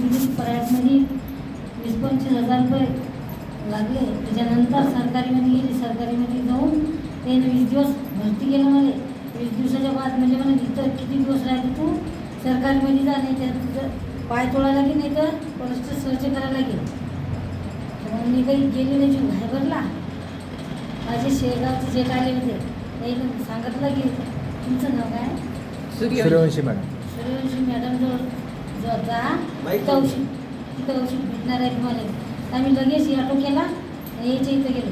दिली प्रायव्हेटमध्ये 20-25 हजार रुपये लागले. त्याच्यानंतर सरकारीमध्ये गेली. सरकारीमध्ये जाऊन त्याने 20 दिवस भरती केलं मला. 20 दिवसाच्या बाद म्हणजे मला इथं किती दिवस राहते तू सरकारीमध्ये जा, नाही तर तुझं पाय तोडायला लागेल, नाही तर परत सर्च करायला लागेल. तर मी काही गेली नाही. जीव घाबरला. माझे शेगावचे जे आले होते त्यांनी सांगितलं की तुमचं नाव काय? सूर्यवंशी मॅडम. सूर्यवंशी मॅडमजवळ जा, तिथं औषध भेटणार आहे तुम्हाला. तर आम्ही लगेच ऑटो केला आणि याच्या इथं गेलो.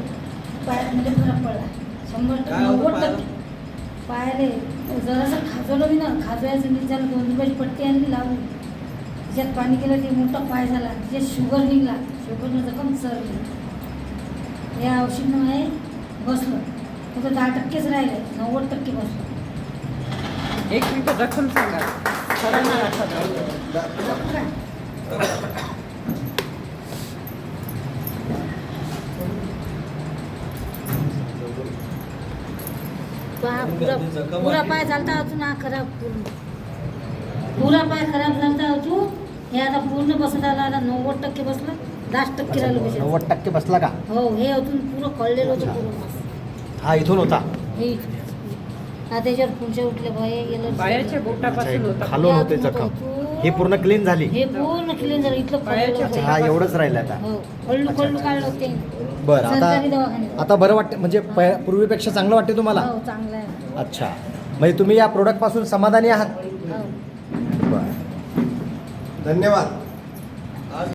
पायामध्ये फरक पडला 100%, 90%. पायाले जरासं खाजवलं मी ना, खाजवायचं मी झालं. 2 रुपयाची पट्टी आणली लावली, तिच्यात पाणी केलं, ते मोठा पाय झाला. तिच्यात शुगर निघला. शुगरनं जखम सरली. या औषधनं आहे बसलं. फक्त 10%च राहिले, 90% बसलं. एक मिनिट रक्कम सांगा. पुरा पाय झालता अजून हा खराब. पुरा पाय खराब झालता अजून. हे आता पूर्ण बसत आला. आता 90% बसलं, 10% राहिलं बसत. 90% बसला का? हो, हे अजून पुरं कळलेलं होतं पूर्ण. हा इथून होता. हे आता त्याच्यावर पुढच्या उठले भय गेलं. पायाच्या बोटापासून होता. खालून होते जखम. हे पूर्ण क्लीन झाली. हे पूर्ण क्लीन झालं. इथलं पायाच्या पडलं हा होतं. एवढंच राहिलं आता. हो, खळू काढलं होते बरं सरकारी दवाखान्यात. आता बरं वाटते म्हणजे पूर्वीपेक्षा चांगलं वाटते तुम्हाला? हो, चांगलं आहे. अच्छा, म्हणजे तुम्ही या प्रोडक्ट पासून समाधानी आहात? हो. बरं, धन्यवाद.